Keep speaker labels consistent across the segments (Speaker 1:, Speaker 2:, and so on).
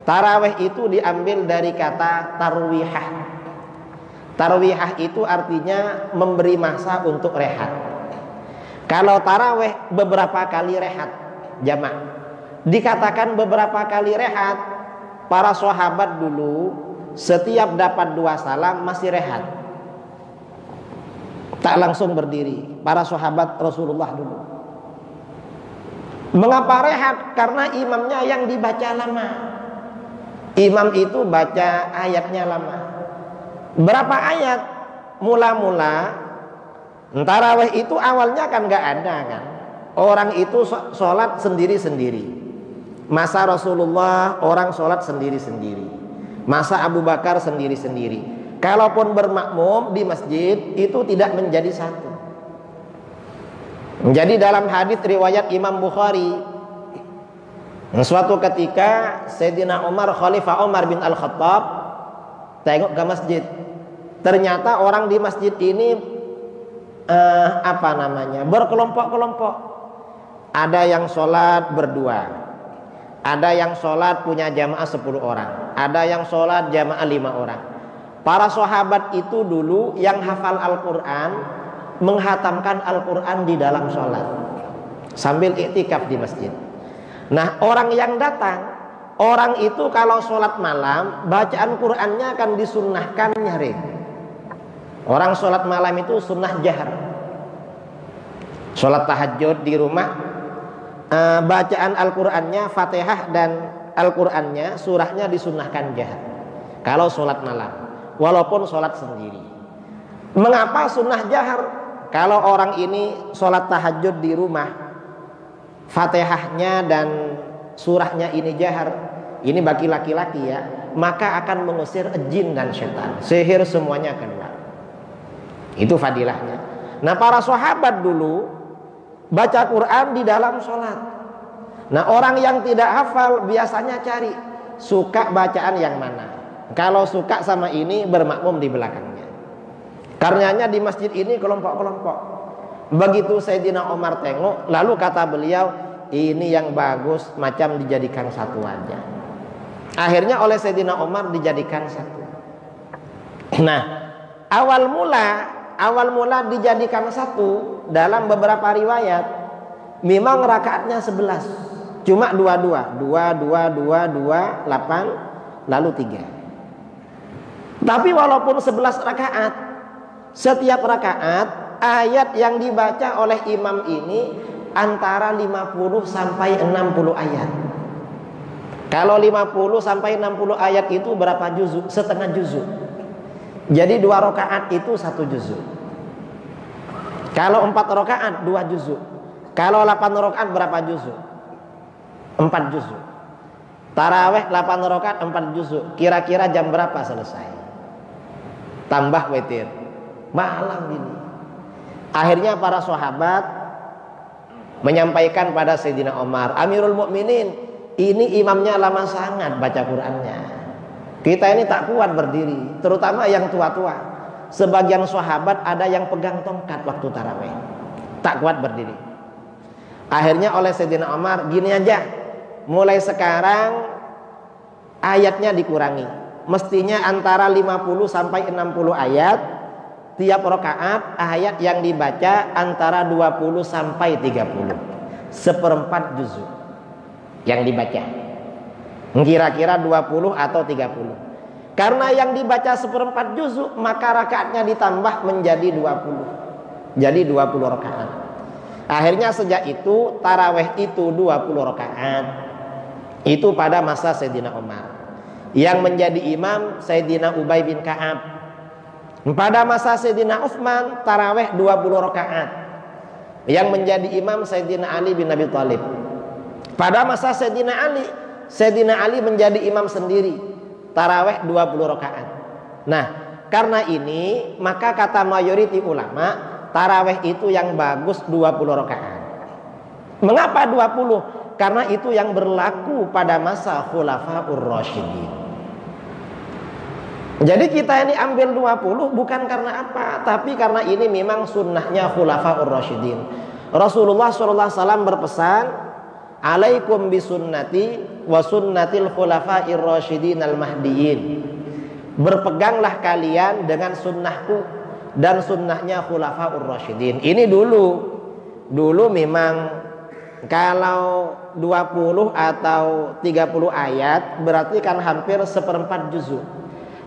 Speaker 1: Tarawih itu diambil dari kata tarwihah. Tarwihah itu artinya memberi masa untuk rehat. Kalau tarawih beberapa kali rehat, jamak. Dikatakan beberapa kali rehat, para sahabat dulu setiap dapat 2 salam masih rehat, tak langsung berdiri. Para sahabat Rasulullah dulu. Mengapa rehat? Karena imamnya yang dibaca lama. Imam itu baca ayatnya lama. Berapa ayat? Mula-mula tarawih itu awalnya kan gak ada kan. Orang itu sholat sendiri-sendiri. Masa Rasulullah orang sholat sendiri-sendiri. Masa Abu Bakar sendiri-sendiri. Kalaupun bermakmum di masjid itu tidak menjadi satu. Jadi dalam hadis riwayat Imam Bukhari, suatu ketika Sayyidina Umar, Khalifah Umar bin Al-Khattab tengok ke masjid. Ternyata orang di masjid ini berkelompok-kelompok. Ada yang sholat berdua, ada yang sholat punya jamaah 10 orang, ada yang sholat jamaah 5 orang. Para sahabat itu dulu yang hafal Al-Quran menghatamkan Al-Quran di dalam sholat sambil iktikaf di masjid. Nah, orang yang datang, orang itu kalau sholat malam, bacaan Qur'annya akan disunnahkan nyaring. Orang sholat malam itu sunnah jahar. Sholat tahajud di rumah, bacaan Al-Qur'annya, Fatihah dan Al-Qur'annya, surahnya disunnahkan jahar. Kalau sholat malam, walaupun sholat sendiri. Mengapa sunnah jahar? Kalau orang ini sholat tahajud di rumah, Fatihahnya dan surahnya ini jahar, ini bagi laki-laki ya, maka akan mengusir jin dan setan, sihir semuanya keluar. Itu fadilahnya. Nah, para sahabat dulu baca Quran di dalam sholat. Nah, orang yang tidak hafal biasanya cari suka bacaan yang mana. Kalau suka sama ini, bermakmum di belakangnya. Karenanya di masjid ini kelompok-kelompok. Begitu Sayyidina Umar tengok, lalu kata beliau, ini yang bagus, macam dijadikan satu aja. Akhirnya oleh Sayyidina Umar dijadikan satu. Nah, awal mula dijadikan satu dalam beberapa riwayat. Memang rakaatnya 11, cuma 2, 8, lalu 3. Tapi walaupun 11 rakaat, setiap rakaat ayat yang dibaca oleh imam ini antara 50 sampai 60 ayat. Kalau 50 sampai 60 ayat itu berapa juzuk? Setengah juzuk. Jadi 2 rakaat itu 1 juzuk. Kalau 4 rakaat 2 juzuk. Kalau 8 rakaat berapa juzuk? 4 juzuk. Tarawih 8 rakaat 4 juzuk. Kira-kira jam berapa selesai? Tambah witir. Malam ini. Akhirnya para sahabat menyampaikan pada Sayyidina Umar, Amirul Mukminin, ini imamnya lama sangat baca Qur'annya. Kita ini tak kuat berdiri, terutama yang tua-tua. Sebagian sahabat ada yang pegang tongkat waktu tarawih, tak kuat berdiri. Akhirnya oleh Sayyidina Umar, gini aja, mulai sekarang ayatnya dikurangi. Mestinya antara 50 sampai 60 ayat. Tiap rakaat ayat yang dibaca antara 20 sampai 30. 1/4 juzuk yang dibaca. Kira-kira 20 atau 30. Karena yang dibaca 1/4 juzuk, maka rakaatnya ditambah menjadi 20. Jadi 20 rakaat. Akhirnya sejak itu tarawih itu 20 rakaat. Itu pada masa Sayyidina Umar. Yang menjadi imam Sayyidina Ubay bin Ka'ab. Pada masa Sayyidina Utsman tarawih 20 rakaat. Yang menjadi imam Sayyidina Ali bin Abi Thalib. Pada masa Sayyidina Ali menjadi imam sendiri, tarawih 20 rakaat. Nah, karena ini maka kata mayoriti ulama, tarawih itu yang bagus 20 rakaat. Mengapa 20? Karena itu yang berlaku pada masa Khulafaur Rasyidin. Jadi kita ini ambil 20 bukan karena apa, tapi karena ini memang sunnahnya Khulafaur Rasyidin. Rasulullah SAW berpesan, alaikum bisunnati wa sunnatil khulafa'ir rasyidin al mahdiyyin. Berpeganglah kalian dengan sunnahku dan sunnahnya khulafa'ur rasyidin. Ini dulu memang kalau 20 atau 30 ayat berarti kan hampir seperempat juzuk.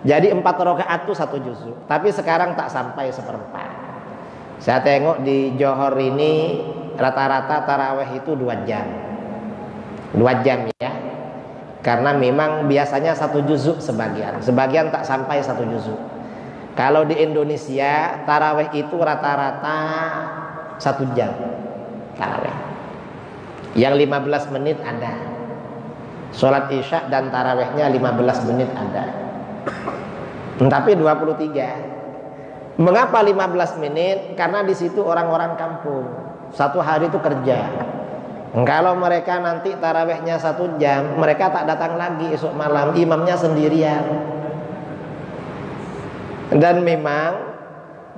Speaker 1: Jadi 4 rakaat itu 1 juzuk. Tapi sekarang tak sampai seperempat. Saya tengok di Johor ini rata-rata tarawih itu 2 jam. 2 jam ya. Karena memang biasanya 1 juzuk sebagian tak sampai 1 juzuk. Kalau di Indonesia tarawih itu rata-rata 1 jam tarawih. Yang 15 menit ada. Sholat isya dan tarawihnya 15 menit ada. Tapi 23. Mengapa 15 menit? Karena di situ orang-orang kampung. Satu hari itu kerja. Kalau mereka nanti tarawihnya 1 jam, mereka tak datang lagi esok malam. Imamnya sendirian. Dan memang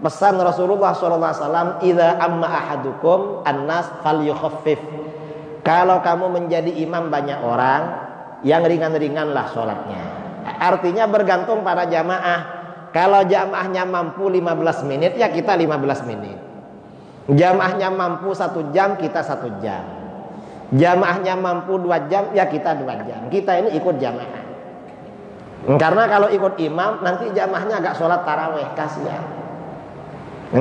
Speaker 1: pesan Rasulullah SAW, idza amma ahadukum annas falyukhaffif. Kalau kamu menjadi imam banyak orang, yang ringan-ringanlah sholatnya. Artinya bergantung pada jamaah. Kalau jamaahnya mampu 15 menit, ya kita 15 menit. Jamaahnya mampu 1 jam, kita 1 jam. Jamaahnya mampu 2 jam, ya kita 2 jam. Kita ini ikut jamaah. Karena kalau ikut imam, nanti jamaahnya agak sholat tarawih, kasihan.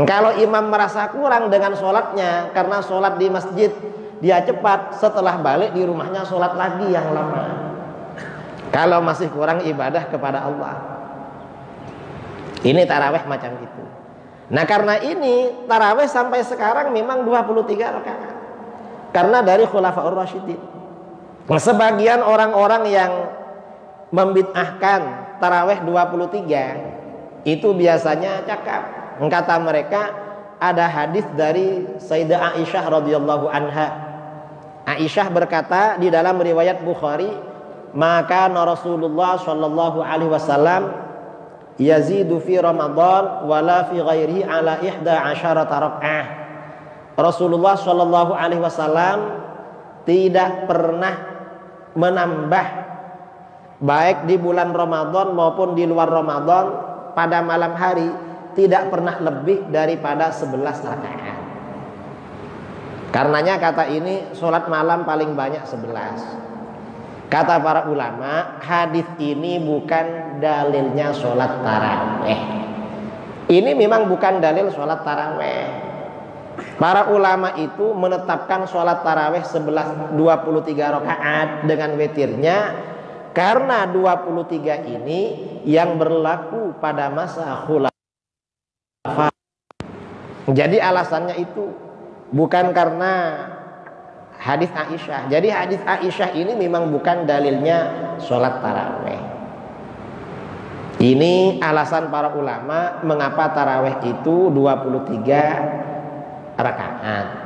Speaker 1: Kalau imam merasa kurang dengan sholatnya, karena sholat di masjid dia cepat, setelah balik di rumahnya sholat lagi yang lama. Kalau masih kurang ibadah kepada Allah. Ini tarawih macam itu. Nah karena ini tarawih sampai sekarang memang 23 rakaat. Karena dari khulafaur rasyidin. Sebagian orang-orang yang membid'ahkan tarawih 23 itu biasanya cakap. Kata mereka ada hadis dari Sayyidah Aisyah radhiyallahu anha. Aisyah berkata di dalam riwayat Bukhari, maka Rasulullah sallallahu alaihi wasallam yazidu fi Ramadan wala fi ghairihi ala 11 rakaah. Rasulullah sallallahu alaihi wasallam tidak pernah menambah baik di bulan Ramadan maupun di luar Ramadan pada malam hari tidak pernah lebih daripada 11 rakaat. Karenanya kata ini sholat malam paling banyak 11. Kata para ulama, hadis ini bukan dalilnya sholat taraweh. Ini memang bukan dalil sholat taraweh. Para ulama itu menetapkan sholat taraweh 23 rakaat dengan witirnya karena 23 ini yang berlaku pada masa khulafah. Jadi alasannya itu bukan karena hadis Aisyah. Jadi hadis Aisyah ini memang bukan dalilnya sholat taraweh. Ini alasan para ulama mengapa taraweh itu 23 rakaat.